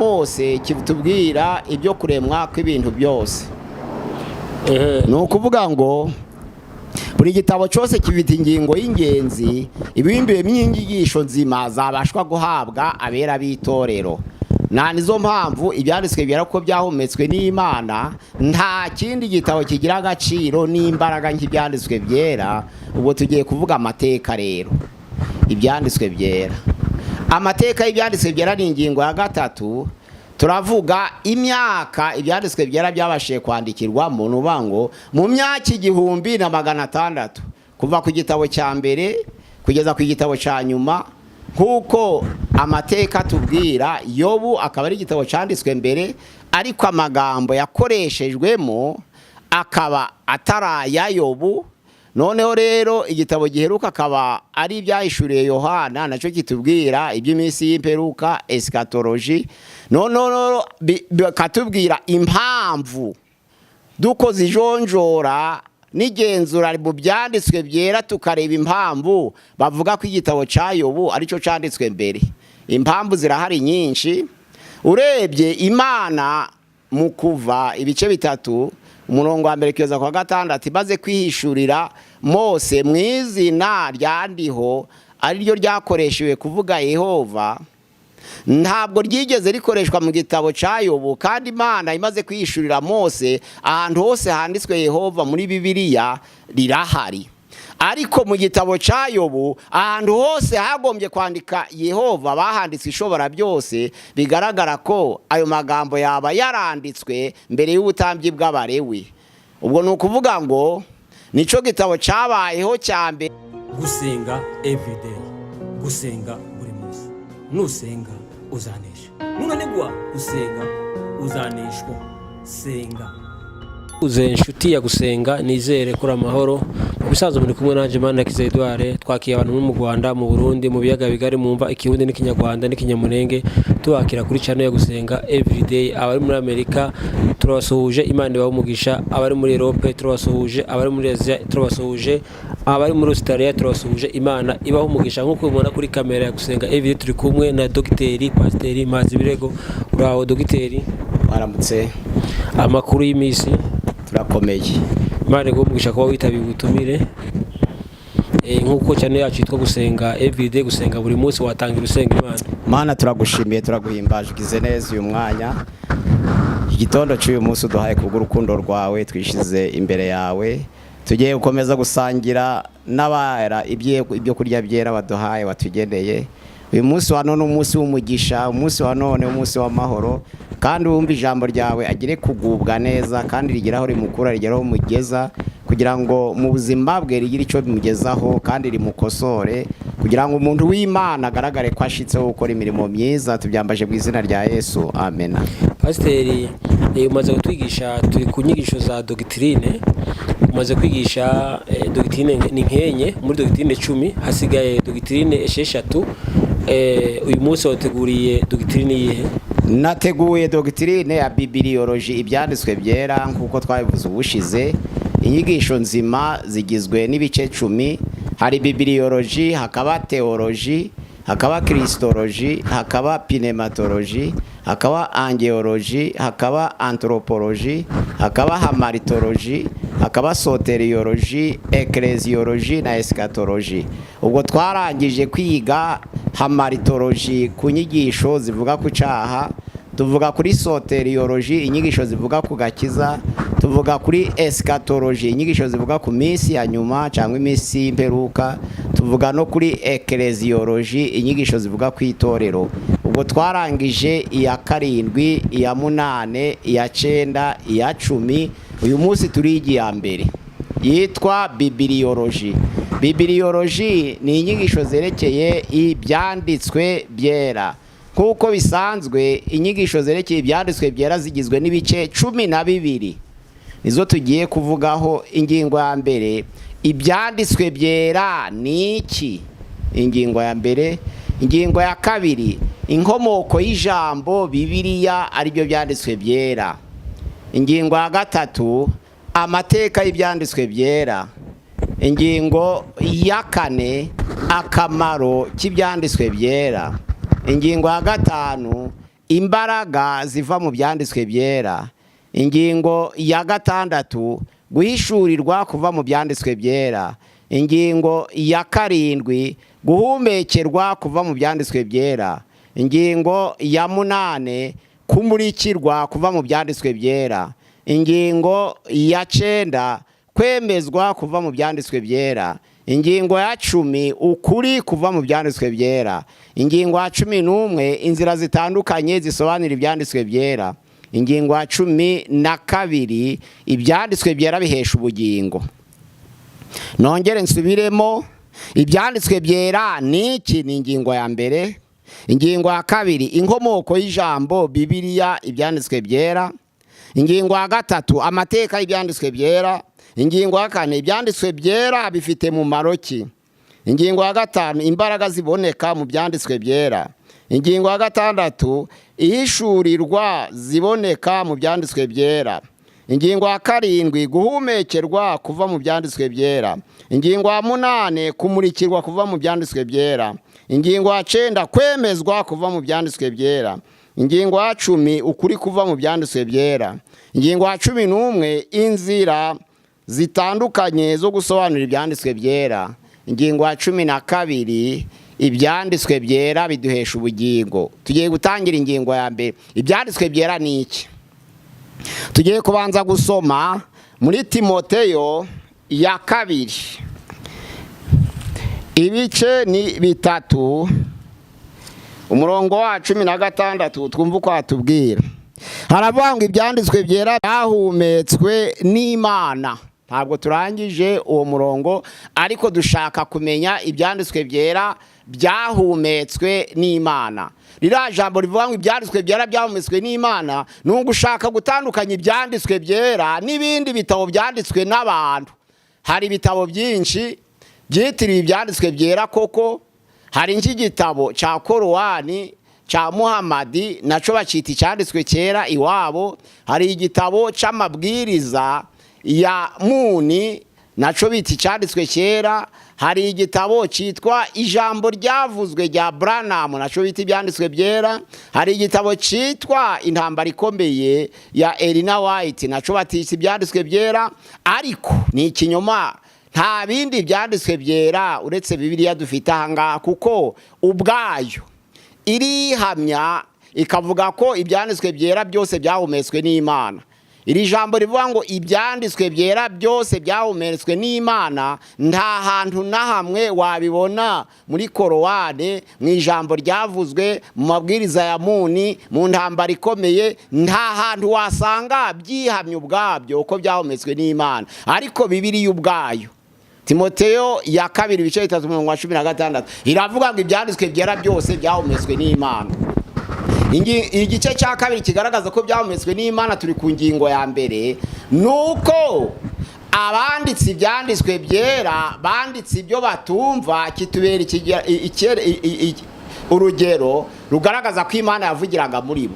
Mose kitubwira ibyo kuremwa kw'ibintu byose. Ni ukuvuga ngo buri gitabo cyose kifite ingingo y'ingenzi ibimbiye n'inyigisho nzima zabashwa guhabwa abera b'itorero. Nizo mpamvu ibyanditswe byera ko byahumetswe n'Imana, nta kindi gitabo kigira agaciro n'imbaraga nk'ibyanditswe byera. Ubwo tugiye kuvuga amateka rero. Ibyanditswe byera, amateka y'ibyanditswe byera ni ingingo ya gatatu. Turavuga imyaka ibyanditswe byera byabashije kwandikirwamo, nubango mu myaka 1600 kuva ku gitabo cya mbere kugeza ku gitabo cya nyuma. Kuko amateka tubwira, Yobu akaba ari igitabo cyanditswe mbere, ariko amagambo yakoreshejwemo akaba ataraya Yobu. Noneho rero igitabo giheruka akaba ari ibyahishuriye Yohana, nacyo kitubwira iby'iminsi y'imperuka, eschatology. Noneho bakatubwira impamvu dukoze ijonjora n'igenzura mu byanditswe byera, tukareba impamvu bavuga ko igitabo cya Yobu aricyo cyanditswe mbere. Impamvu zirahari nyinshi. Urebye Imana mu Kuva ibice 3 umurongo wa mbere kugeza kwa 6 imaze kwihishurira Mose mu izina ryandiho ariryo ryakoreshewe kuvuga Yehova, ntabwo ryigeze rikoreshwa mu gitabo cya Yobu. Kandi Imana imaze kwihishurira Mose ahantu hose handitswe Yehova muri Bibiliya rirahari, ariko mu gitabo cya Yobu ahantu hose hagombye kwandika Yehova bahanditse ishobora byose. Bigaragara ko ayo magambo yaba yaranditswe mbere y'ubutambyi bw'Abalewi. Ubwo ni ukuvuga ngo nico gitabo cyabayeho cya mbere. Gusenga everyday, gusenga buri munsi. Nusenga uzanesha, nunanigwa gusenga uzaneshwa. Senga uze inshuti ya gusenga, nizere kuri amahoro. Mubisazo muri kumwe nanje Manirakiza Edouard. Twakiye abantu mu Rwanda, mu Burundi, mu biyaga bigari, mumva ikirundi n'ikinyarwanda n'ikinyamurenge. Tubakira kuri channel ya gusenga everyday. Abari muri Amerika turabasuhuje, Imana ibahumugisha. Abari muri Europe turabasuhuje, abari muri Asia turabasuhuje, abari muri Australia turabasuhuje. Imana ibahumugisha. Nkuko mubona kuri kamera ya gusenga everyday turi kumwe na Dr. Pasteur Mazibirego. Uraho Dr. Waramutse. Amakuru y'imisi turakomeye. Imana igumugisha kuba witabiye ubutumire. Nkuko cyane yacu yitwa gusenga everyday, gusenga buri munsi, watangira usenga Imana. Mana turagushimiye, turaguhimbaje, ugize neza uyu mwanya. Igitondo cy'uyu munsi uduhaye kubw'urukundo rwawe, twishize imbere yawe. Tugiye gukomeza gusangira n'abara ibyo kurya byera baduhaye, watugeneye. Uyu munsi wa none umunsi w'umugisha, umunsi wa none umunsi w'amahoro. Kandi wumva ijambo ryawe agire kugubwa neza, kandi rigeraho rimukura, rigeraho mugeza, kugira ngo mu buzima bwe rigire icyo bimugezaho kandi rimukosore, kugira ngo umuntu w'Imana agaragare ko ashitseho gukora imirimo myiza. Tubyambaje mu izina rya Yesu, amen. Pasiteri, umaze kutwigisha, turi ku nyigisho za doctrine. Umaze kwigisha doctrine ni nkenye, muri doctrine 10 hasigaye doctrine 6. Uyu munsi wateguriye doctrine yihe? Nateguye doctrine ya bibliology, ibyanditswe byera nkuko twabivuze ubushize. Inyigisho nzima zigizwe n'ibice 10. Hari bibliology, hakaba theology, hakaba christology, hakaba pneumatology, hakaba angeology, hakaba anthropology, hakaba hamaritology, hakaba soteriology, ecclesiology na eschatology. Ubwo twarangije kwiga hamaritology ku nyigisho zivuga ku cyaha, tuvuga kuri soteriology inyigisho zivuga ku gakiza, tuvuga kuri eschatology inyigisho zivuga ku minsi ya nyuma cyangwa iminsi y'imperuka, tuvuga no kuri ecclesiology inyigisho zivuga ku itorero. Ubwo twarangije iya 7, iya 8, iya 9, iya 10. Uyu munsi turigiye ya mbere yitwa bibliology. Bibliology ni inyigisho zerekeye ibyanditswe byera. Kuko bisanzwe inyigisho zerekeye ibyanditswe byera zigizwe n'ibice 12. Nizo tugiye kuvugaho. Ingingo ya mbere, ibyanditswe byera ni iki? Ingingo ya mbere. Ingingo ya kabiri, inkomoko y'ijambo Bibiliya aribyo byanditswe byera. Ingingo ya gatatu, amateka y'ibyanditswe byera. Ingingo ya kane, akamaro k'ibyanditswe byera. Ingingo ya gatanu, imbaraga ziva mu byanditswe byera. Ingingo ya gatandatu, guhishurirwa kuva mu byanditswe byera. Ingingo ya karindwi, guhumekerwa kuva mu byanditswe byera. Ingingo ya munane, kumurikirwa kuva mu byanditswe byera. Ingingo ya cenda, kwemezwa kuva mu byanditswe byera. Ingingo ya 10, ukuri kuva mu byanditswe byera. Ingingo ya 11, inzira zitandukanye zisobanura ibyanditswe byera. Ingingo ya 12, ibyanditswe byera bihesha ubugingo. Nongere nsubiremo, ibyanditswe byera ni iki? Ni ingingo ya mbere. Ingingo ya kabiri, inkomoko y'ijambo Bibiliya, ibyanditswe byera. Ingingo ya gatatu, amateka y'ibyanditswe byera. Ingingo ya kane, ibyanditswe byera bifite mumaro ki? Ingingo ya gatanu, imbaraga ziboneka mu byanditswe byera. Ingingo ya gatandatu, ihishurirwa ziboneka mu byanditswe byera. Ingingo ya karindwi, guhumekerwa kuva mu byanditswe byera. Ingingo ya munane, kumurikirwa kuva mu byanditswe byera. Ingingo ya 9, kwemezwa kuva mu byanditswe byera. Ingingo ya 10, ukuri kuva mu byanditswe byera. Ingingo ya 11, inzira zitandukanye zo gusobanura ibyanditswe byera. Ingingo ya 12, ibyanditswe byera biduhesha ubugingo. Tugiye gutangira ingingo ya mbere. Ibyanditswe byera ni iki? Tugiye kubanza gusoma muri Timoteyo ya 2, ibice ni 3, umurongo wa 16, twumva uko atubwira. Haravuga ngo ibyanditswe byera byahumetswe n'Imana. Ntabwo turangije uwo murongo, ariko dushaka kumenya ibyanditswe byera byahumetswe n'Imana. Ririya jambo rivuga ngo ibyanditswe byera byahumetswe n'Imana, ni ugushaka gutandukanya ibyanditswe byera n'ibindi bitabo byanditswe n'abantu. Hari ibitabo byinshi byitiriwe ibyanditswe byera koko. Hari nk'igitabo cya Korowani cya Muhamadi, naco bacita icyanditswe cyera iwabo. Hari igitabo cy'amabwiriza ya Muni, naco bita icyanditswe cyera. Hari igitabo cyitwa ijambo ryavuzwe rya Branham, naco bita ibyanditswe byera. Hari igitabo cyitwa intambara ikomeye ya Elina White, naco batita ibyanditswe byera. Ariko ni ikinyoma, nta bindi byanditswe byera uretse Bibiliya dufite ahangaha, kuko ubwayo irihamya ikavuga ko ibyanditswe byera byose byahumetswe n'Imana. Iri jambo rivuga ngo ibyanditswe byera byose byahumetswe n'Imana, nta hantu na hamwe wabibona muri Korowani, mu ijambo ryavuzwe, mu mabwiriza ya Muni, mu ntambara ikomeye. Nta hantu wasanga byihamya ubwabyo uko byahumetswe n'Imana. Ariko Bibiliya ubwayo, Timoteyo ya 2, ibice 3, umurongo wa 16, iravuga ngo ibyanditswe byera byose byahumetswe n'Imana. Igice cya 2 kigaragaza ko byahumetswe n'Imana, turi ku ngingo ya mbere. Nuko abanditsi ibyanditswe byera banditse ibyo batumva, kitubera urugero rugaragaza ko Imana yavugiraga muri bo.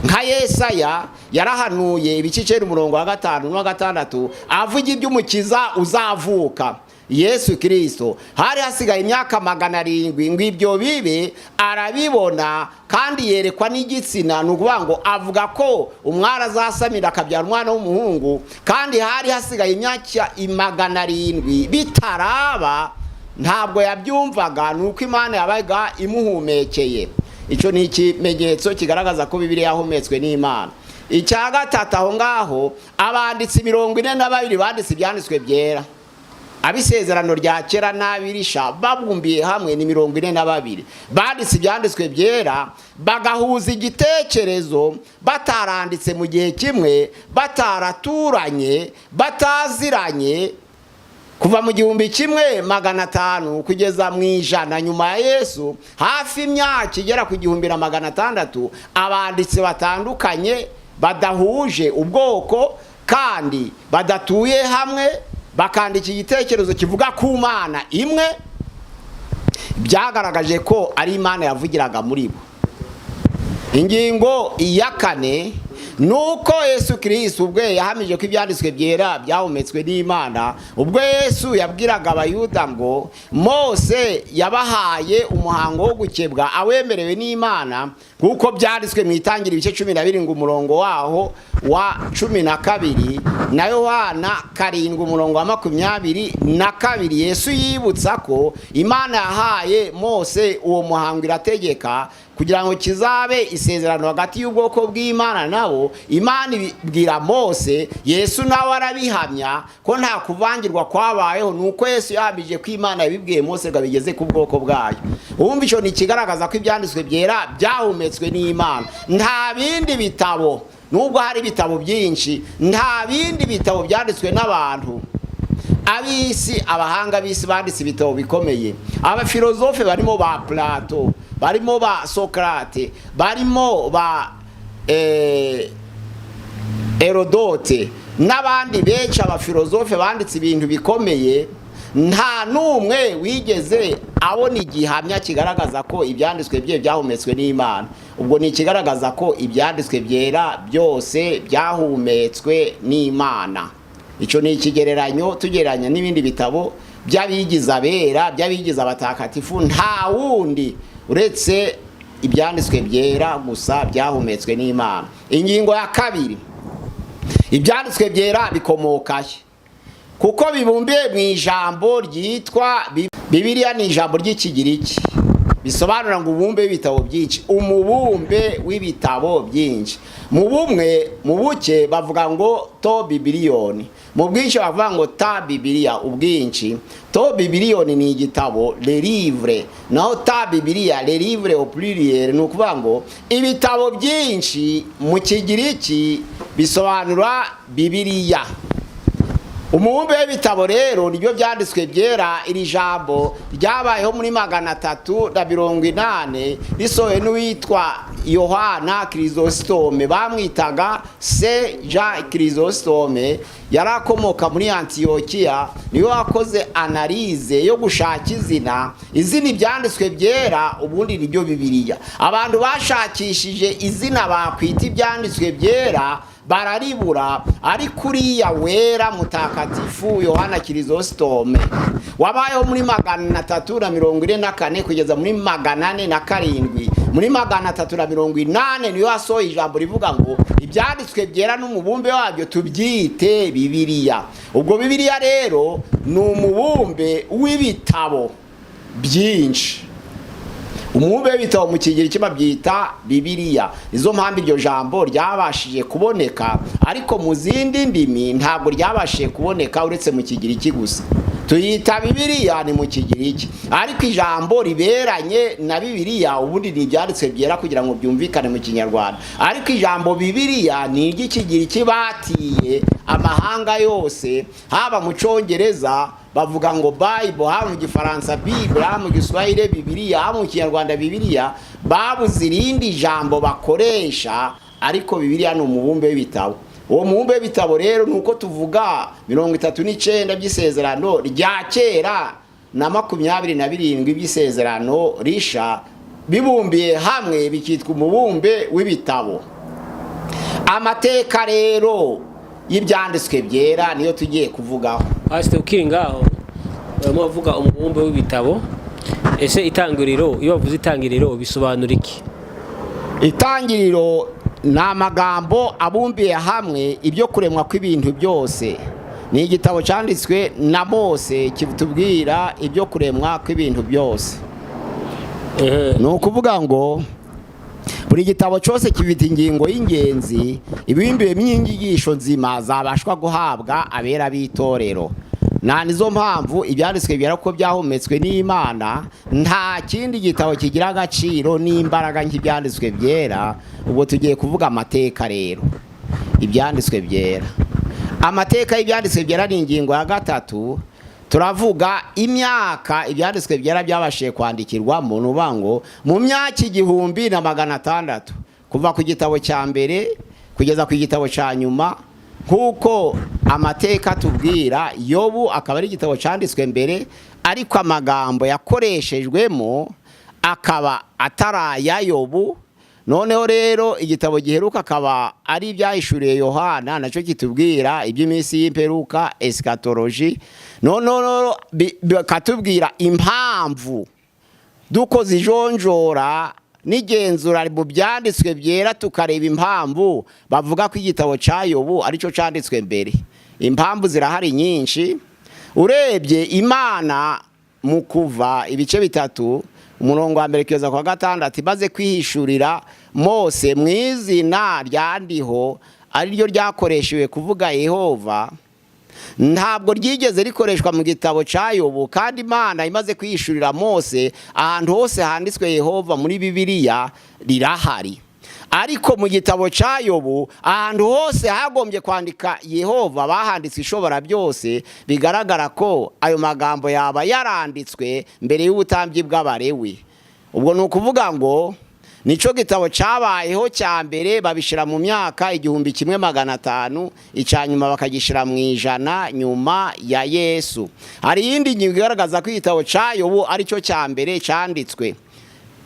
Nka Yesaya yarahanuye ibice 9, umurongo wa 5 n'uwa 6, avuga iby'umukiza uzavuka, Yesu Kristo. Hari hasigaye imyaka 700 ngo ibyo bibe, arabibona kandi yerekwa n'igitsina. Nukuvuga ngo avuga ko umwara azasamira akabyara umwana w'umuhungu, kandi hari hasigaye imyaka 700 bitaraba. Ntabwo yabyumvaga, nuko Imana yabaga imuhumekeye. Icyo ni ikimenyetso kigaragaza ko Bibiliya yahumetswe n'Imana. Icya gatatu aho ngaho, abanditsi 42 banditse ibyanditswe byera. Abisezerano rya kera n'abirisha babumbiye hamwe ni 42. Banditse ibyanditswe byera, bagahuza igitekerezo, bataranditse mu gihe kimwe, bataraturanye, bataziranye. Kuva mu 1500 kugeza mu 100 nyuma ya Yesu, hafi imyaka igera ku 1600, abanditsi batandukanye badahuje ubwoko kandi badatuye hamwe bakandika igitekerezo kivuga ku Mana imwe, byagaragaje ko ari Imana yavugiraga muri bo. Ingingo ya 4, nuko Yesu Kristo ubwe yahamije ko ibyanditswe byera byahumetswe n'Imana. Ubwo Yesu yabwiraga abayuda ngo Mose yabahaye umuhango wo gukebwa awemerewe n'Imana, kuko byanditswe mu Itangira ibice 17 umurongo waho wa 12 na Yohana 7 umurongo wa 22. Yesu yibutsa ko Imana yahaye Mose uwo muhango irategeka kugira ngo kizabe isezerano hagati y'ubwoko bw'Imana nabo. Imana ibwira Mose, Yesu nawe arabihamya ko nta kuvangirwa kwabayeho, nuko Yesu yahamije ko Imana yabibwiye Mose ngo bigeze ku bwoko bwayo. Umva ico ni kigaragaza ko ibyanditswe byera byahumetswe n'Imana. Nta bindi bitabo, nubwo hari ibitabo byinshi, nta bindi bitabo byanditswe n'abantu. Abisi, abahanga bisi banditse ibitabo bikomeye, abafilozofe barimo ba Plato, barimo ba Socrate, barimo ba Herodote n'abandi benshi abafilozofe banditse ibintu bikomeye. Nta numwe wigeze abona igihamya kigaragaza ko ibyanditswe bye byahumetswe n'Imana. Ubwo ni kigaragaza ko ibyanditswe byera byose byahumetswe n'Imana. Ico ni ikigereranyo tugereranya n'ibindi bitabo by'abigiza bera, by'abigiza abatakatifu. Nta wundi uretse ibyanditswe byera gusa byahumetswe n'Imana. Ingingo ya kabiri, ibyanditswe byera bikomokahe? Kuko bibumbiye mu ijambo ryitwa Bibiliya. Ni ijambo ry'Ikigiriki bisobanura ngo ubumbe w'ibitabo byinshi, umubumbe w'ibitabo byinshi. Mu bumwe, mu buke bavuga ngo to bibiliyoni, mu bwinshi bavuga ngo ta Bibiliya. Ubwinshi, to bibiliyoni ni igitabo, le livre, naho ta Bibiliya, le livre au pluriel, ni ukuvuga ngo ibitabo byinshi mu Kigiriki bisobanura Bibiliya. Umubumbe w'ibitabo rero nibyo byanditswe byera. Iri jambo ryabayeho muri 380 risohowe n'uwitwa Yohana Chrysostome, bamwitaga Saint Jean Chrysostome. Yarakomoka muri Antiokia, niwe wakoze analyse yo gushaka izina ibyanditswe byera, ubundi nibyo Bibiliya. Abantu bashakishije izina bakwita ibyanditswe byera bararibura, ariko uriya wera mutakatifu Yohana Chrysostome wabayeho muri 344 kugeza muri 407. Muri 380 niyo yasohoye ijambo rivuga ngo ibyanditswe byera n'umubumbe wabyo tubyite Bibiliya. Ubwo Bibiliya rero ni umubumbe w'ibitabo byinshi. Umubumbe w'ibitabo mu Kigiriki babyita Bibiliya. Izo mpamvu iryo jambo ryabashije kuboneka, ariko mu zindi ndimi ntabwo ryabashije kuboneka uretse mu Kigiriki gusa. Tuyita Bibiliya ni mu Kigiriki, ariko ijambo riberanye na Bibiliya ubundi ni ibyanditswe byera kugira ngo byumvikane mu Kinyarwanda. Ariko ijambo Bibiliya ni iry'Ikigiriki batiye amahanga yose, haba mu Congereza bavuga ngo Bible, haba mu Gifaransa Bible, haba mu Giswahili Bibiliya, haba mu Kinyarwanda Bibiliya. Babuze irindi jambo bakoresha, ariko Bibiliya ni umubumbe w'ibitabo. Uwo mubumbe w'ibitabo rero nuko tuvuga 39 by'isezerano rya kera na 27 by'isezerano risha, bibumbiye hamwe bikitwa umubumbe w'ibitabo. Amateka rero y'ibyanditswe byera niyo tugiye kuvugaho. Pastor Ukiringaho barimo bavuga umubumbe w'ibitabo. Ese itangiriro, iyo bavuze itangiriro bisobanura iki? Itangiriro ni amagambo abumbiye hamwe ibyo kuremwa kw'ibintu byose. Ni igitabo cyanditswe na Mose kitubwira ibyo kuremwa kw'ibintu byose. Ni ukuvuga ngo buri gitabo cyose kifite ingingo y'ingenzi, ibimbiye n'inyigisho nzima zabashwa guhabwa abera b'itorero. Nizo mpamvu ibyanditswe byera ko byahumetswe n'Imana. Nta kindi gitabo kigira agaciro n'imbaraga nk'ibyanditswe byera. Ubwo tugiye kuvuga amateka rero. Ibyanditswe byera, amateka y'ibyanditswe byera ni ingingo ya 3. Turavuga imyaka ibyanditswe byera byabashije kwandikirwamo, nubango mu myaka 1600 kuva ku gitabo cya mbere kugeza ku gitabo cya nyuma. Kuko amateka tubwira Yobu akaba ari igitabo cyanditswe mbere, ariko amagambo yakoreshejwemo akaba ataraya Yobu, noneho rero igitabo giheruka akaba ari ibyahishuriye Yohana, nacyo kitubwira iby'iminsi y'imperuka, eschatology. Noneho bakatubwira impamvu dukoze ijonjora n'igenzura mu byanditswe byera, tukareba impamvu bavuga ko igitabo cya Yobu aricyo cyanditswe mbere. Impamvu zirahari nyinshi. Urebye Imana mu Kuva ibice 3 umurongo wa mbere kugeza kwa 6 imaze kwihishurira Mose mu izina ryandiho ari ryo ryakoreshewe kuvuga Yehova, ntabwo ryigeze rikoreshwa mu gitabo cya Yobu. Kandi Imana imaze kwihishurira Mose ahantu hose handitswe Yehova muri Bibiliya rirahari, ariko mu gitabo cya Yobu ahantu hose hagombye kwandika Yehova bahanditse ishobora byose. Bigaragara ko ayo magambo yaba yaranditswe mbere y'ubutambyi bw'Abalewi. Ubwo ni ukuvuga ngo nico gitabo cyabayeho cya mbere, babishira mu myaka 1500, icyanyuma bakagishira mu 100 nyuma ya Yesu. Hari yindi ngingo igaragaza ko igitabo cya Yobu aricyo cya mbere cyanditswe.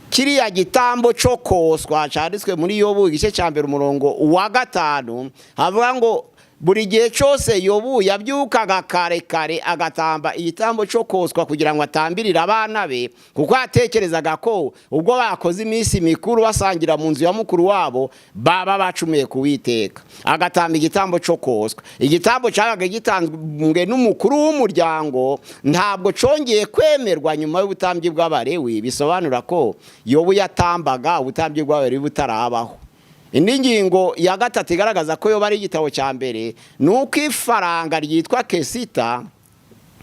Kiriya gitambo cyo koswa cyanditswe muri Yobu igice cya mbere umurongo wa 5 havuga ngo buri gihe cyose Yobu yabyukaga kare kare agatamba igitambo cyo koswa kugira ngo atambirire abana be, kuko yatekerezaga ko ubwo bakoze iminsi mikuru basangira mu nzu ya mukuru wabo baba bacumuye kuwiteka. Agatamba igitambo cyo koswa. Igitambo cyabaga gitanzwe n'umukuru w'umuryango, ntabwo cyongeye kwemerwa nyuma y'ubutambyi bw'Abalewi. Bisobanura ko Yobu yatambaga ubutambyi bw'Abalewi butarabaho. Indi ngingo ya 3 igaragaza ko Yobu ari igitabo cya mbere nuko ifaranga ryitwa kesita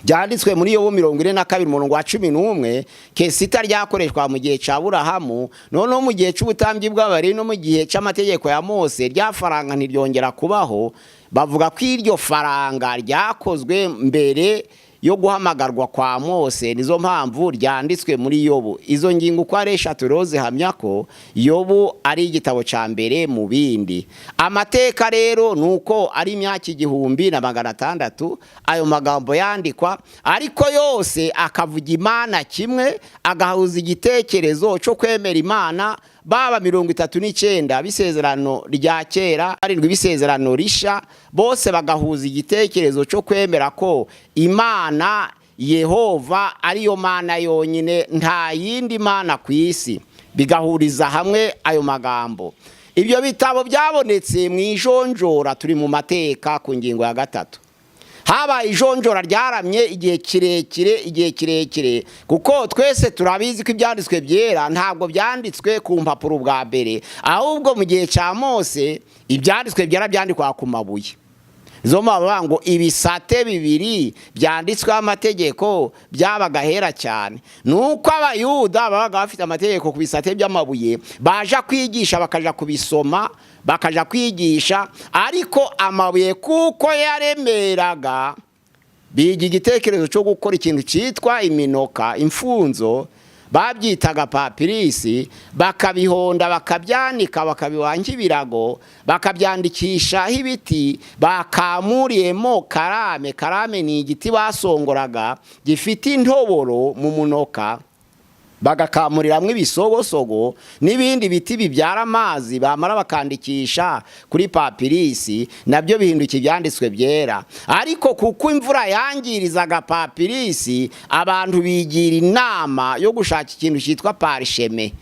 byanditswe muri Yobu 42 umurongo wa 11. Kesita ryakoreshwa mu gihe cya Aburahamu, noneho mu gihe cy'ubutambyi bw'Abalewi no mu gihe cy'amategeko ya Mose rya faranga ntiryongera kubaho. Bavuga ko iryo faranga ryakozwe mbere yo guhamagarwa kwa Mose, nizo mpamvu ryanditswe muri Yobu. Izo ngingo uko ari 3 rero zihamya ko Yobu ari igitabo cya mbere mu bindi. Amateka rero nuko ari imyaka 1600 ayo magambo yandikwa, ariko yose akavuga Imana kimwe, agahuza igitekerezo cyo kwemera Imana. Baba 39 bisezerano rya kera, 7 bisezerano risha, bose bagahuza igitekerezo cyo kwemera ko Imana Yehova ariyo Mana yonyine, nta yindi mana ku isi. Bigahuriza hamwe ayo magambo. Ibyo bitabo byabonetse mu ijonjora, turi mu mateka ku ngingo ya 3. Haba ijonjora ryaramye igihe kirekire, kuko twese turabizi ko ibyanditswe byera ntabwo byanditswe ku mpapuro bwa mbere, ahubwo mu gihe cya Mose ibyanditswe byera byandikwa ku mabuye. Zo bavuga ngo ibisate 2 byanditsweho amategeko byabaga hera cyane. Nuko Abayuda babaga bafite amategeko ku bisate by'amabuye, baja kwigisha bakaja kubisoma, bakaja kwigisha, ariko amabuye kuko yaremeraga, biga igitekerezo cyo gukora ikintu cyitwa iminoka, imfunzo, babyitaga papirisi, bakabihonda bakabyanika bakabiwanja ibirago, bakabyandikishaho ibiti bakamuriyemo karame. Karame ni igiti basongoraga gifite intoboro mu munoka, bagakamuriramwe ibisogosogo n'ibindi biti bibyara amazi, bamara bakandikisha kuri papirisi, nabyo bihinduka ibyanditswe byera. Ariko kuko imvura yangirizaga papirisi, abantu bigira inama yo gushaka ikintu cyitwa parisheme.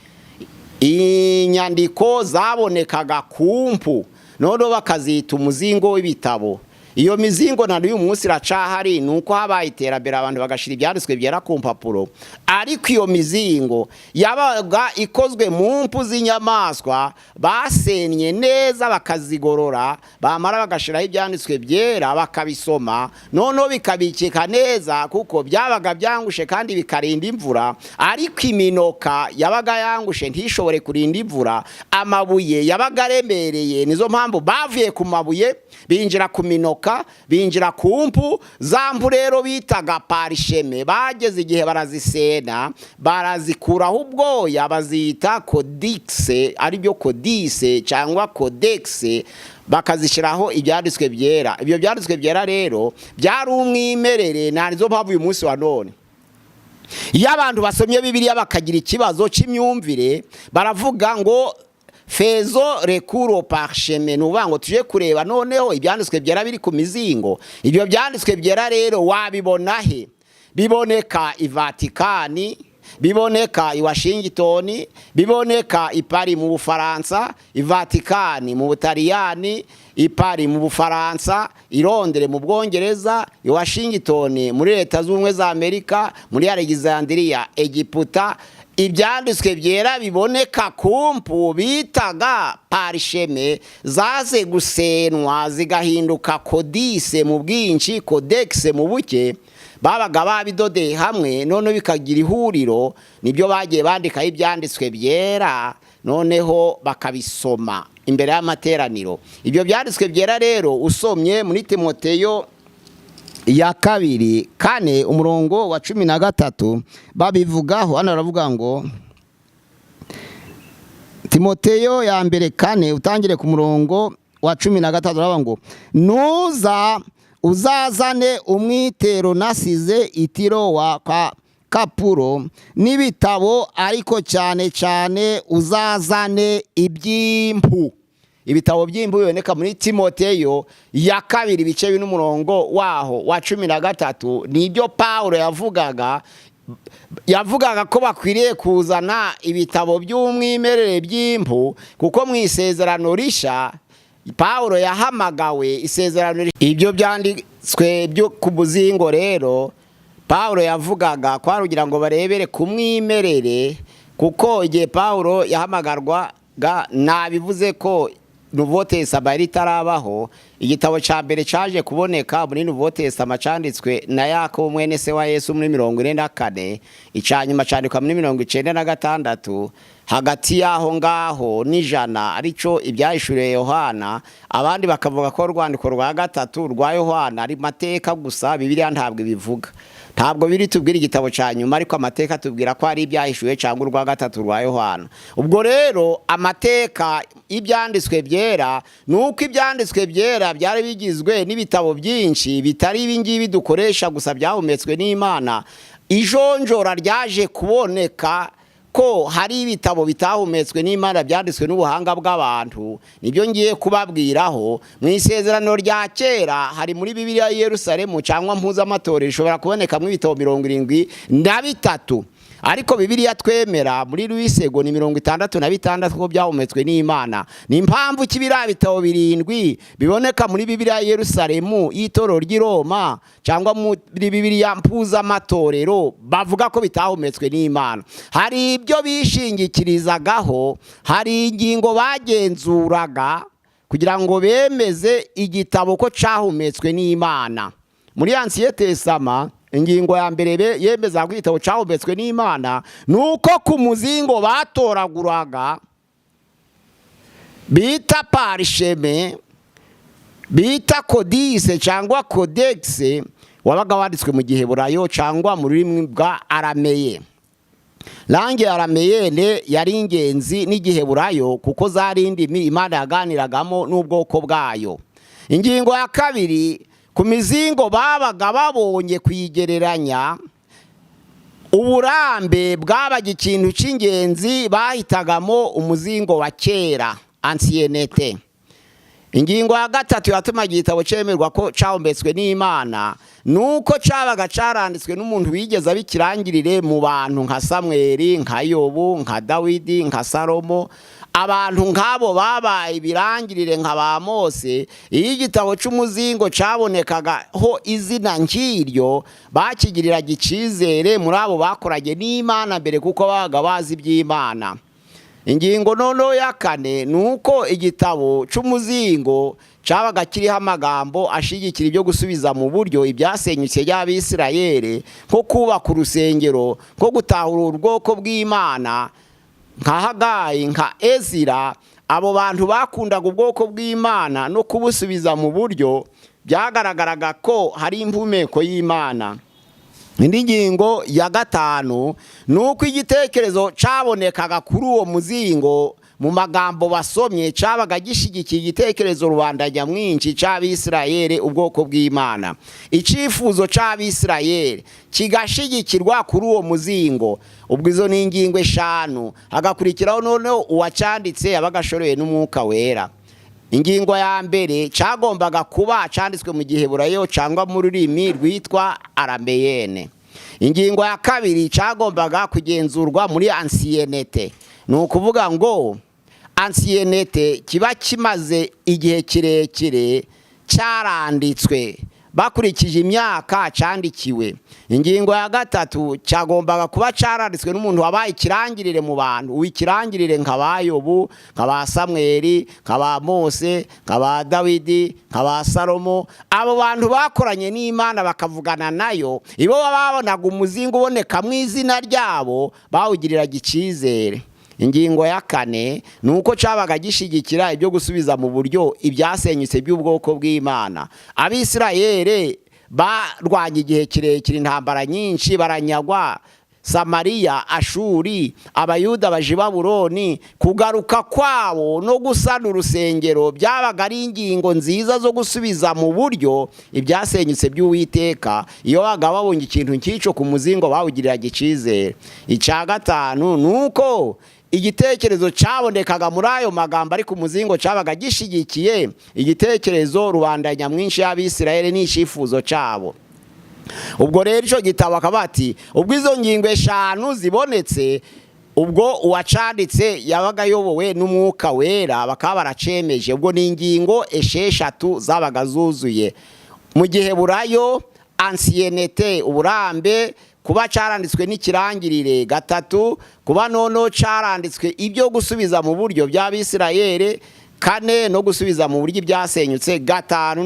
Inyandiko zabonekaga kumpu, noneho bakazita umuzingo w'ibitabo. Iyo mizingo na n'uyu munsi iracahari, nuko habaye iterambere abantu bagashira ibyanditswe byera ku mpapuro. Ariko iyo mizingo yabaga ikozwe mu mpu z'inyamaswa, basenye neza bakazigorora, bamara bagashiraho ibyanditswe byera bakabisoma, noneho bikabikika neza kuko byabaga byangushe kandi bikarinda imvura. Ariko iminoka yabaga yangushe ntishobore kurinda imvura, amabuye yabaga aremereye, nizo mpamvu bavuye ku mabuye binjira ku minoka, binjira ku mpu. Za mpu rero bitaga parisheme, bageze igihe barazisena, barazikuraho ubwoya, bazita kodikse, ari byo kodise cyangwa kodekse, bakazishiraho ibyanditswe byera. Ibyo byanditswe byera rero byari umwimerere, narizo mpamvu uyu munsi wa none iyo abantu basomye Bibiliya bakagira ikibazo cy'imyumvire, baravuga ngo fezo rekuro parcheme, nuvuga ngo tuje kureba noneho ibyanditswe byera biri ku mizingo. Ibyo byanditswe byera rero wabibona he? Biboneka i Vatikani, biboneka i Washington, biboneka i Paris mu Bufaransa, i Vatikani mu Butaliyani, i Paris mu Bufaransa, i Londres mu Bwongereza, i Washington muri Leta z'Ubumwe za Amerika, muri Alexandria Egiputa. Ibyanditswe byera biboneka kumpu bitaga parisheme zaze gusenwa zigahinduka kodise mu bwinshi, codex mu buke, babaga babidodeye hamwe none bikagira ihuriro. Nibyo bagiye bandikaho ibyanditswe byera noneho bakabisoma imbere y'amateraniro. Ibyo byanditswe byera rero usomye muri Timoteyo ya 2:4 umurongo wa 13 babivugaho. Hano aravuga ngo Timoteyo ya 2:4 utangire ku murongo wa 13 aravuga ngo nuza uzazane umwitero nasize itiro wa Kapuro n'ibitabo, ariko cyane cyane uzazane iby'impu. Ibitabo by'impu biboneka muri Timoteyo ya 2 ibice n'umurongo waho wa 13. Nibyo Paulo yavugaga ko bakwiriye kuzana ibitabo by'umwimerere by'impu, kuko mu isezerano risha Paulo yahamagawe isezerano. Ibyo byanditswe byo ku muzingo rero Paulo yavugaga ko kugira ngo barebere ku mwimerere, kuko igihe Paulo yahamagarwaga nabivuze ko Nouveau Testament ritarabaho. Igitabo cya mbere cyaje kuboneka muri Nouveau Testament cyanditswe na Yakobo mwene se wa Yesu muri 44, icyanyuma cyandikwa muri 96. Hagati yaho ngaho n'ijana arico ibyahishuriye Yohana. Abandi bakavuga ko urwandiko rwa 3 rwa Yohana ari mateka gusa, Bibiliya ntabwo ibivuga. Ntabwo biri tubwira igitabo cya nyuma, ariko amateka tubwira ko ari ibyahishuye cyangwa urwa 3 rwa Yohana. Ubwo rero amateka ibyanditswe byera nuko ibyanditswe byera byari bigizwe n'ibitabo byinshi bitari ibingibi dukoresha gusa byahumetswe n'Imana. Ijonjora ryaje kuboneka ko hari ibitabo bitahumetswe n'Imana byanditswe n'ubuhanga bw'abantu. Nibyo ngiye kubabwiraho. Mu isezerano rya kera hari muri Bibiliya ya Yerusalemu cyangwa mpuzamatorero ishobora kuboneka mu ibitabo 73, ariko Bibiliya twemera muri Luisego ni 66 ko byahumetswe n'Imana. Ni impamvu kibira bitabo 7 biboneka muri Bibiliya ya Yerusalemu y'Itorero ry'i Roma cyangwa muri Bibiliya mpuzamatorero bavuga ko bitahumetswe n'Imana. Hari ibyo bishingikirizagaho, hari ingingo bagenzuraga kugira ngo bemeze igitabo ko cyahumetswe n'Imana. Muri Ancien Testament ingingo ya mbere yemeza ko igitabo cyahumetswe n'Imana nuko ku muzingo batoraguraga bita parisheme, bita kodise cyangwa codex, wabaga wanditswe mu Giheburayo cyangwa mu rurimi bwa Arameye. Langue Arameyene yari ingenzi n'Igiheburayo kuko zari indimi Imana yaganiragamo n'ubwoko bwayo. Ingingo ya 2, ku mizingo babaga babonye kwigereranya uburambe bwabaga ikintu cy'ingenzi bahitagamo umuzingo wa kera, anciennité. Ingingo ya 3 yatuma igitabo cyemerwa ko cyahumetswe n'Imana nuko cyabaga cyaranditswe n'umuntu wigeze abikirangirire mu bantu nka Samweli, nka Yobu, nka Dawidi, nka Salomo. Abantu nk'abo babaye ibirangirire nka ba Mose. Iyo igitabo cy'umuzingo cyabonekaga ho izina nk'iryo bakigiriraga icyizere muri abo bakoranye n'Imana mbere, kuko babaga bazi iby'Imana. Ingingo noneho ya 4 nuko igitabo cy'umuzingo cyabaga kiriho amagambo ashigikira ibyo gusubiza mu buryo ibyasenyutse by'Abisirayeli, nko kubaka urusengero, nko gutahura ubwoko bw'Imana, nka Hagayi, nka Ezira. Abo bantu bakundaga ubwoko bw'Imana no kubusubiza mu buryo, byagaragaraga ko hari impumeko y'Imana. Indi ngingo ya 5 nuko igitekerezo cyabonekaga kuri uwo muzingo mu magambo basomye cyabaga gishyigikiye igitekerezo rubanda nyamwinshi cy'Abisirayeli, ubwoko bw'Imana. Icyifuzo cy'Abisirayeli kigashigikirwa kuri uwo muzingo. Ubwo izo ni ingingo 5, hagakurikiraho noneho uwacanditse yabagashorewe n'Umwuka Wera. Ingingo ya mbere cyagombaga kuba cyanditswe mu Giheburayo cyangwa mu rurimi rwitwa Arameyene. Ingingo ya kabiri cyagombaga kugenzurwa muri Anciennete. Ni ukuvuga ngo Anciennete kiba kimaze igihe kirekire cyaranditswe bakurikije imyaka cyandikiwe. Ingingo ya gatatu cyagombaga kuba cyaranditswe n'umuntu wabaye ikirangirire mu bantu, w'ikirangirire nk'aba Yobu, nk'aba Samweli, nk'aba Mose, nk'aba Dawidi, nk'aba Salomo. Abo bantu bakoranye n'Imana bakavugana nayo, ibo babonaga umuzingo uboneka mu izina ryabo bawugiriraga icyizere. Ingingo ya 4 nuko cyabaga gishigikira ibyo gusubiza mu buryo ibyasenyutse by'ubwoko bw'Imana. Abisirayeli barwanye igihe kirekire, intambara nyinshi, baranyagwa Samariya, Ashuri, Abayuda baje Babuloni. Kugaruka kwabo no gusana urusengero byabaga ari ingingo nziza zo gusubiza mu buryo ibyasenyutse by'Uwiteka. Iyo baga babonye ikintu nk'icyo ku muzingo bawugiriraga icyizere. Icya 5 nuko igitekerezo cyabonekaga muri ayo magambo ari ku muzingo cyabaga gishigikiye igitekerezo rubanda nyamwinshi y'Abisirayeli n'icyifuzo cyabo. Ubwo rero icyo gitabo akabati ubwo izo ngingo 5 zibonetse, ubwo uwacanditse yabaga yobowe n'Umwuka Wera, bakaba baracemeje. Ubwo ni ingingo 6 zabaga zuzuye. Mu Giheburayo Anciennete, uburambe, kuba cyaranditswe n'ikirangirire. 3 kuba nono cyaranditswe ibyo gusubiza mu buryo by'Abisirayeli. 4 no gusubiza mu buryo byasenyutse. 5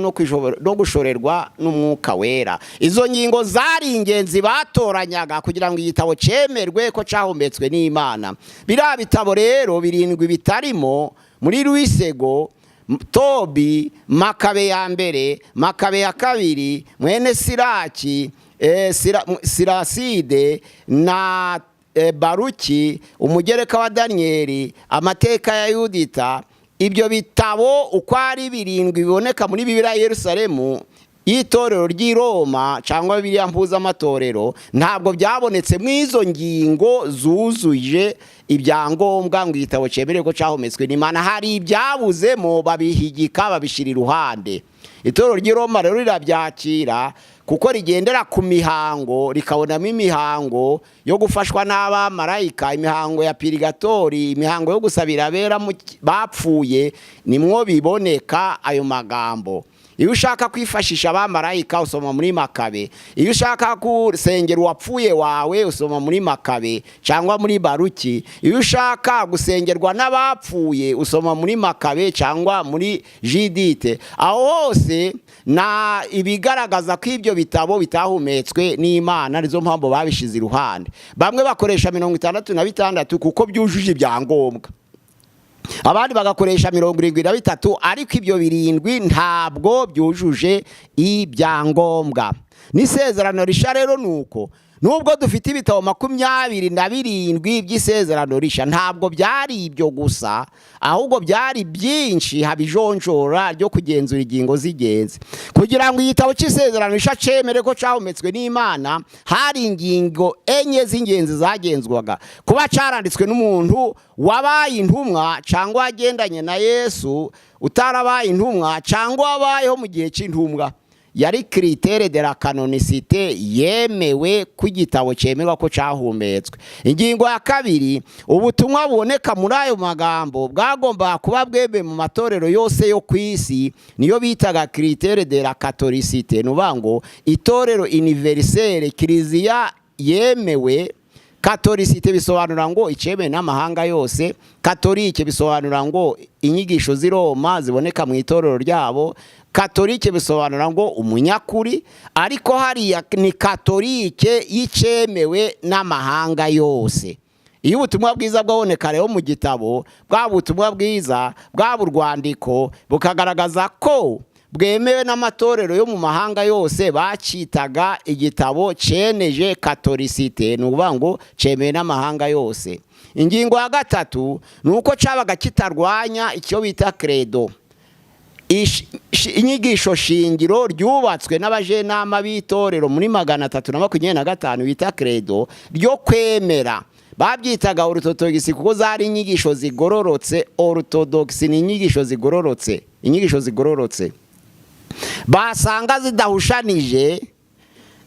no gushorerwa n'Umwuka Wera. Izo ngingo zari ingenzi batoranyaga kugira ngo igitabo cyemerwe ko cyahumetswe n'Imana. Biriya bitabo rero 7 bitarimo muri Rwisego, Tobi, Makabe ya mbere, Makabe ya kabiri, mwene Siraki, Siraside na Baruki, umugereka wa Daniyeli, amateka ya Yudita. Ibyo bitabo uko ari 7 biboneka muri Bibiliya ya Yerusalemu y'itorero ry'i Roma cyangwa Bibiliya mpuzamatorero, ntabwo byabonetse mu izo ngingo zuzuje ibyangombwa ngo igitabo cyemerere ko cyahumetswe n'Imana. Hari ibyabuzemo babihigika babishira iruhande. Itorero ry'i Roma rero rirabyakira kuko rigendera ku mihango, rikabonamo imihango yo gufashwa n'abamarayika, imihango ya purigatori, imihango yo gusabira abera bapfuye, nimwo biboneka ayo magambo. Iyo ushaka kwifashisha abamarayika usoma muri Makabe. Iyo ushaka gusengera uwapfuye wawe usoma muri Makabe cyangwa muri Baruki. Iyo ushaka gusengerwa n'abapfuye usoma muri Makabe cyangwa muri Judite. Aho hose na ibigaragaza ko ibyo bitabo bitahumetswe n'Imana, nizo mpamvu babishize iruhande. Bamwe bakoresha 66 kuko byujuje ibyangombwa, abandi bagakoresha 73, ariko ibyo 7 ntabwo byujuje ibyangombwa. N'isezerano risha rero nuko nubwo dufite ibitabo 27 by'isezerano risha, ntabwo byari ibyo gusa, ahubwo byari byinshi habijonjora ryo kugenzura ingingo z'ingenzi. Kugira ngo igitabo cy'isezerano risha cemere ko cyahumetswe n'Imana, hari ingingo 4 z'ingenzi zagenzwaga. Kuba cyaranditswe n'umuntu wabaye intumwa cyangwa agendanye na Yesu, utarabaye intumwa cyangwa wabayeho mu gihe cy'intumwa, yari critère de la canonicité yemewe ku gitabo cyemerwa ko cyahumetswe. Ingingo ya 2, ubutumwa buboneka muri ayo magambo bwagomba kuba bwebe mu matorero yose yo kwisi, niyo bitaga critère de la catholicité. Nubango itorero universelle, kiliziya yemewe. Catholicité bisobanura ngo iceme n'amahanga yose. Catholique bisobanura ngo inyigisho z'i Roma ziboneka mu itorero ryabo. Katolike bisobanura ngo umunyakuri, ariko hariya ni katolike yicemewe n'amahanga yose. Iyo ubutumwa bwiza bwaboneka rero mu gitabo, bwa butumwa bwiza bwa burwandiko bukagaragaza ko bwemewe n'amatorero yo mu mahanga yose, bacitaga igitabo ceneje Catholicité, nuvuga ngo cemewe n'amahanga yose. ingingo ya gatatu ni uko cyabaga kitarwanya icyo bita credo, inyigisho shingiro ryubatswe n'abajenama b'itorero muri 325 bita credo ryo kwemera. Babyitaga orthodoxy kuko zari inyigisho zigororotse. Orthodoxy ni inyigisho zigororotse basanga zidahushanije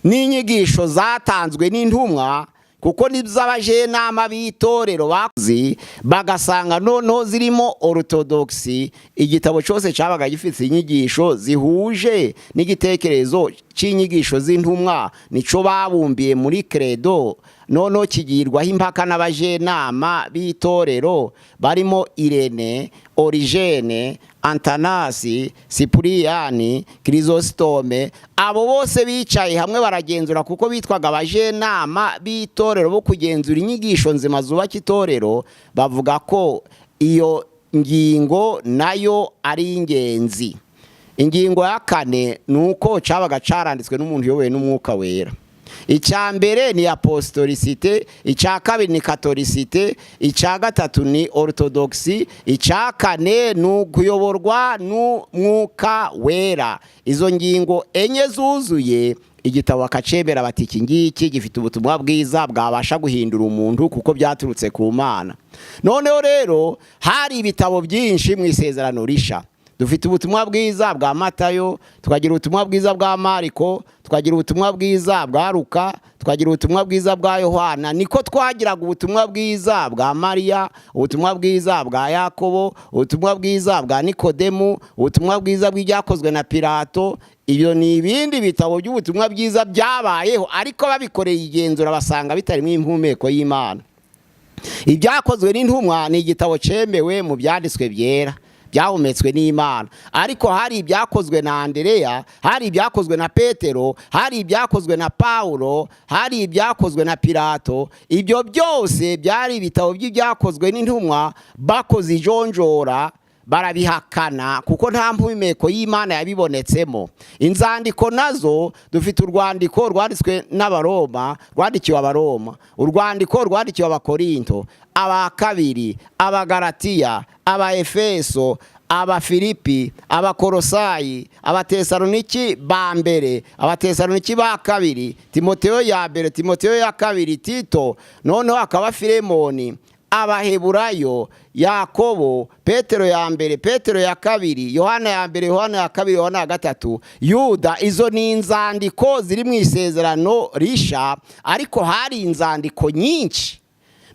n'inyigisho zatanzwe n'intumwa, kuko niz'abajenama b'itorero bakuzi bagasanga noneho zirimo orthodoxy. Igitabo cyose cyabaga gifite inyigisho zihuje n'igitekerezo cy'inyigisho z'intumwa, nico babumbiye muri credo. Noneho kigirwaho impaka n'abajenama b'itorero barimo Irene, Origene, Antanasi, Sipuriyani, Chrysostome. Abo bose bicaye hamwe baragenzura, kuko bitwaga abajenama b'itorero bo kugenzura inyigisho nzima zubaka itorero. Bavuga ko iyo ngingo nayo ari ingenzi. Ingingo ya kane nuko cyabaga caranditswe n'umuntu uyoboye n'umwuka wera. Icya mbere ni apostolicite, icya kabiri ni catholicite, icya gatatu ni orthodoxy, icya kane ni ukuyoborwa n'umwuka wera. Izo ngingo enye zuzuye igitabo akacemera bati iki ngiki gifite ubutumwa bwiza bwabasha guhindura umuntu kuko byaturutse ku Mana. Noneho rero hari ibitabo byinshi mu isezerano risha. Dufite ubutumwa bwiza bwa Matayo, tukagira ubutumwa bwiza bwa Mariko, tukagira ubutumwa bwiza bwa Luka, tukagira ubutumwa bwiza bwa Yohana. Niko twagiraga ubutumwa bwiza bwa Mariya, ubutumwa bwiza bwa Yakobo, ubutumwa bwiza bwa Nikodemu, ubutumwa bwiza bw'ibyakozwe na Pilato. Ibyo ni ibindi bitabo by'ubutumwa bwiza byabayeho, ariko babikoreye igenzura basanga bitarimo impumeko y'Imana. Ibyakozwe n'intumwa ni igitabo cyemewe mu byanditswe byera, byahumetswe n'Imana. Ariko hari ibyakozwe na Andereya, hari ibyakozwe na Petero, hari ibyakozwe na Paulo, hari ibyakozwe na Pilato. Ibyo byose byari ibitabo by'ibyakozwe n'intumwa bakoze ijonjora barabihakana kuko nta mpumeko y'Imana yabibonetsemo. Inzandiko nazo dufite urwandiko rwanditswe n'Abaroma, rwandikiwe Abaroma, urwandiko rwandikiwe Abakorinto, Abakabiri, Abagalatiya, Abaefeso, Abafilipi, Abakolosayi, Abatesaloniki ba mbere, Abatesaloniki ba kabiri, Timoteyo ya mbere, Timoteyo ya kabiri, Tito, noneho akaba Filemoni, Abaheburayo, Yakobo, Petero ya mbere, Petero ya kabiri, Yohana ya mbere, Yohana ya kabiri, Yohana ya gatatu, Yuda. Izo ni inzandiko ziri mu isezerano risha, ariko hari inzandiko nyinshi.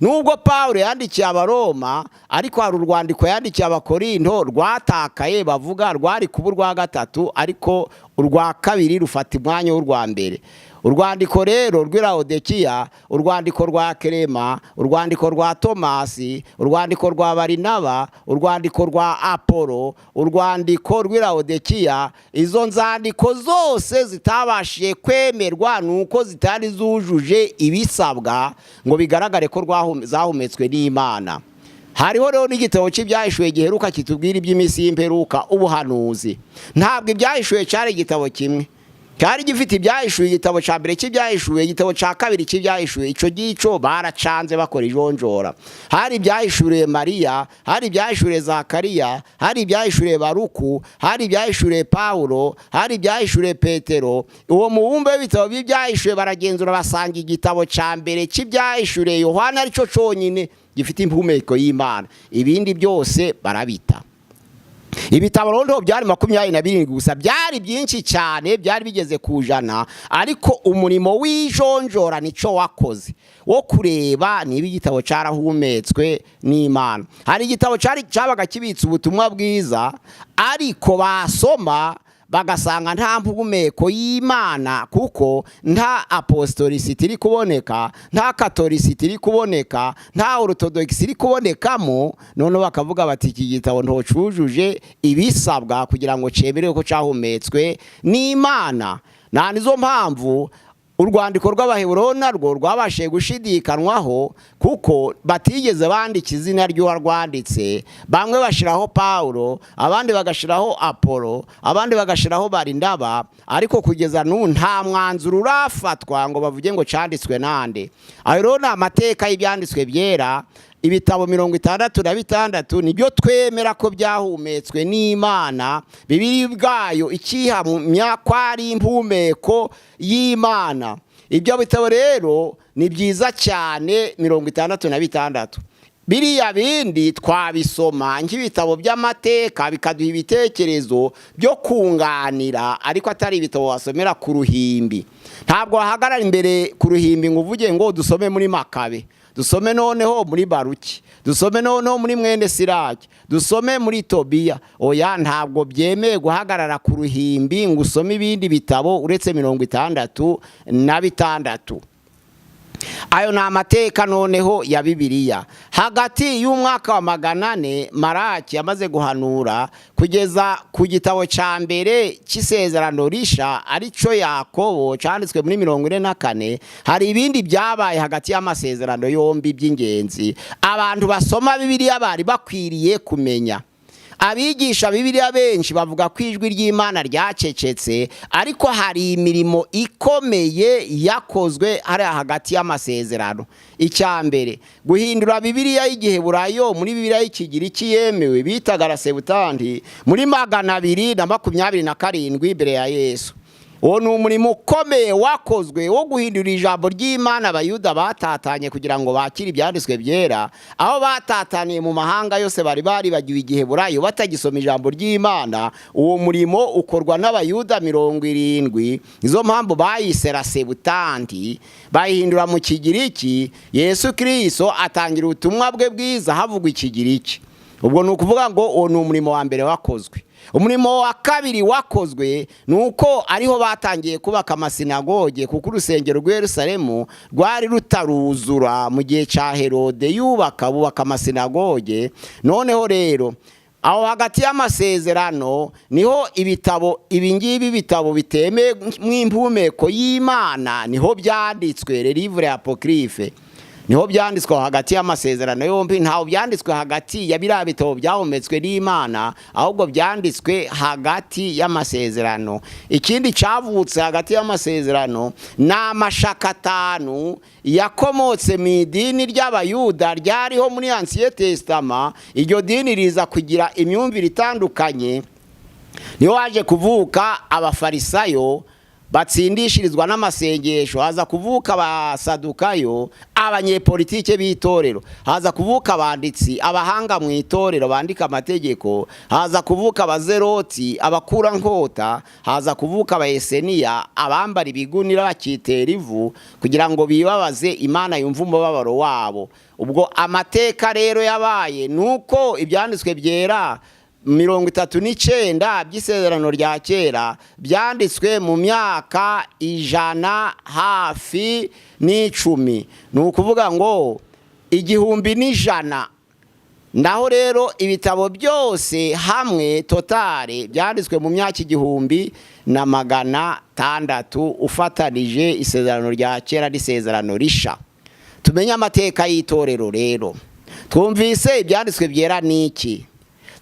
Nubwo Paulo yandikiye Abaroma, ariko hari urwandiko yandikiye Abakorinto rwatakaye, bavuga rwari kuba urwa gatatu, ariko urwa kabiri rufata umwanya w'urwa mbere. Urwandiko rero rw'Laodikiya, urwandiko rwa Kerema, urwandiko rwa Tomasi, urwandiko rwa Barinaba, urwandiko rwa Apolo, urwandiko rw'Laodikiya, izo nzandiko zose zitabashije kwemerwa nuko zitari zujuje ibisabwa ngo bigaragare ko zahumetswe n'Imana. Hariho rero n'igitabo cy'ibyahishuwe giheruka kitubwira iby'iminsi y'imperuka, ubuhanuzi. Ntabwo ibyahishuwe cyari igitabo kimwe, cyari gifite ibyahishuwe. Igitabo cya mbere cy'ibyahishuwe, igitabo cya kabiri cy'ibyahishuwe, ico gico baracanze bakora ijonjora. Hari ibyahishuriye Mariya, hari ibyahishuriye Zakariya, hari ibyahishuriye Baruku, hari ibyahishuriye Paulo, hari ibyahishuriye Petero. Uwo mubumbe w'ibitabo by'ibyahishuwe baragenzura basanga igitabo cya mbere cy'ibyahishuriye Yohana arico conyine gifite impumeko y'Imana, ibindi byose barabita. Ibitabo rondo byari 27 gusa, byari byinshi cyane, byari bigeze ku 100, ariko umurimo w'ijonjora nico wakoze wo kureba niba igitabo carahumetswe n'Imana. Hari igitabo cyabaga kibitse ubutumwa bwiza, ariko basoma bagasanga nta mpumeko y'Imana, kuko nta apostolicity iri kuboneka, nta catholicity iri kuboneka, nta orthodoxy iri kubonekamo. None bakavuga bati iki gitabo ntocujuje ibisabwa kugira ngo cemerewe ko cahumetswe n'Imana. Na nizo mpamvu urwandiko rw'Abaheburayo narwo rwabashe gushidikanwaho, kuko batigeze bandika izina ry'uwarwanditse. Bamwe bashiraho Paulo, abandi bagashiraho Apolo, abandi bagashiraho Barinaba, ariko kugeza n'ubu nta mwanzuro urafatwa ngo bavuge ngo canditswe nande. Ayo rero ni amateka y'ibyanditswe byera, ibitabo 66 nibyo twemera ko byahumetswe n'Imana. Bibiliya ubwayo ikihamya ko ari impumeko y'Imana. Ibyo bitabo rero ni byiza cyane 66. Biriya bindi twabisoma nk'ibitabo by'amateka bikaduha ibitekerezo byo kunganira, ariko atari ibitabo wasomera ku ruhimbi. Ntabwo wahagarara imbere ku ruhimbi ngo uvuge ngo dusome muri Makabe, dusome noneho muri Baruki, dusome noneho muri mwene Siraki, dusome muri Tobiya. Oya, ntabwo byemeye guhagarara ku ruhimbi ngo usome ibindi bitabo uretse 66. Ayo ni amateka noneho ya Bibiliya. Hagati y'umwaka wa 400 Maraki yamaze guhanura kugeza ku gitabo ca mbere cy'isezerano risha arico Yakobo cyanditswe muri 44, hari ibindi byabaye hagati y'amasezerano yombi by'ingenzi abantu basoma Bibiliya bari bakwiriye kumenya. Abigisha Bibiliya benshi bavuga ko ijwi ry'Imana ryacecetse, ariko hari imirimo ikomeye yakozwe ari hagati y'amasezerano. Icyambere, guhindura Bibiliya y'Igiheburayo muri Bibiliya y'Ikigiriki yemewe bitaga Septuagint muri 227 imbere ya Yesu. Uwo ni umurimo ukomeye wakozwe wo guhindura ijambo ry'Imana Abayuda batatanye kugira ngo bakire ibyanditswe byera. Aho batataniye mu mahanga yose bari bagiwe Igiheburayo batagisoma ijambo ry'Imana. Uwo murimo ukorwa n'Abayuda 70. Izo mpamvu bayise Septuagint, bayihindura mu Kigiriki. Yesu Kristo atangira ubutumwa bwe bwiza havugwa Ikigiriki. Ubwo ni ukuvuga ngo uwo ni umurimo wa mbere wakozwe. Umurimo wa kabiri wakozwe nuko ariho batangiye kubaka amasinagoge, kuko urusengero rwa Yerusalemu rwari rutaruzura mu gihe ca Herode bubaka amasinagoge. Noneho rero aho hagati y'amasezerano niho ibitabo ibingibi bitabo biteme mw'impumeko y'Imana niho byanditswe, les livres apocryphes. Niho byanditswe hagati y'amasezerano yombi, ntaho byanditswe hagati ya biriya bitabo byahumetswe n'Imana, ahubwo byanditswe hagati y'amasezerano. Ikindi cavutse hagati y'amasezerano ni amashaka 5 yakomotse mu idini ry'Abayuda ryariho muri Ancien Testament. Iryo dini riza kugira imyumvire itandukanye. Niho waje kuvuka abafarisayo batsindishirizwa n'amasengesho, haza kuvuka abasadukayo, abanyepolitike b'itorero, haza kuvuka abanditsi, abahanga mu itorero bandika amategeko, haza kuvuka abazeroti, abakura nkota, haza kuvuka abayeseniya, abambara ibigunira bakitera ivu kugira ngo bibabaze Imana yumva umubabaro wabo. Ubwo amateka rero yabaye nuko ibyanditswe byera 39 by'isezerano rya kera byanditswe mu myaka 100 hafi n'10. Ni ukuvuga ngo 1,100. Naho rero ibitabo byose hamwe totale byanditswe mu myaka 1,600 ufatanije isezerano rya kera n'isezerano risha. Tumenye amateka y'itorero rero. Twumvise ibyanditswe byera niki?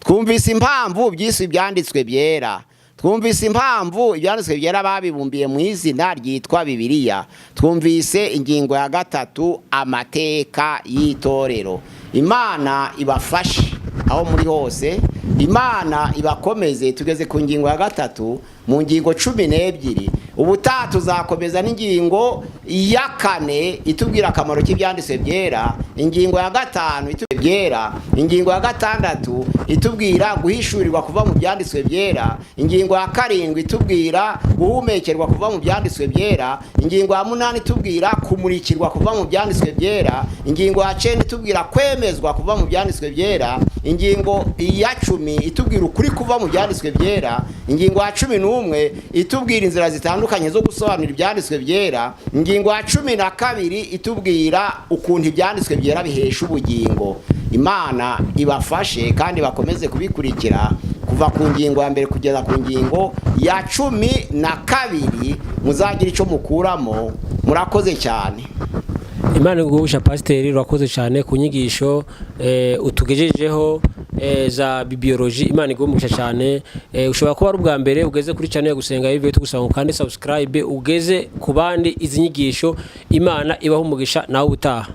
Twumvise impamvu by'isi byanditswe byera. Twumvise impamvu ibyanditswe byera babibumbiye mu izina ryitwa Bibiliya. Twumvise ingingo ya 3, amateka y'itorero. Imana ibafashe aho muri hose, Imana ibakomeze. Tugeze ku ngingo ya 3 mu ngingo 12. Ubutaha tuzakomeza n'ingingo ya 4 itubwira akamaro k'ibyanditswe byera, ingingo ya 5 itubwira byera, ingingo ya 6 itubwira guhishurirwa kuva mu byanditswe byera, ingingo ya 7 itubwira guhumekerwa kuva mu byanditswe byera, ingingo ya 8 itubwira kumurikirwa kuva mu byanditswe byera, ingingo ya 9 itubwira kwemezwa kuva mu byanditswe byera, ingingo ya 10 itubwira ukuri kuva mu byanditswe byera, ingingo ya 11 itubwira inzira zitandukanye zo gusobanura ibyanditswe byera, ingingo ya 12 itubwira ukuntu ibyanditswe byera bihesha ubugingo. Imana ibafashe kandi bakomeze kubikurikira kuva ku ngingo ya mbere kugeza ku ngingo ya 12. Muzagira ico mukuramo. Murakoze cyane. Imana igusha Pasiteri, urakoze cyane ku nyigisho utugejejeho za bibliology. Imana igusha cyane. Ushobora kuba ari ubwa mbere ugeze kuri channel ya Gusenga Yves, tugusaba kandi subscribe ugeze ku bandi izi nyigisho. Imana ibaho umugisha nawe utaha.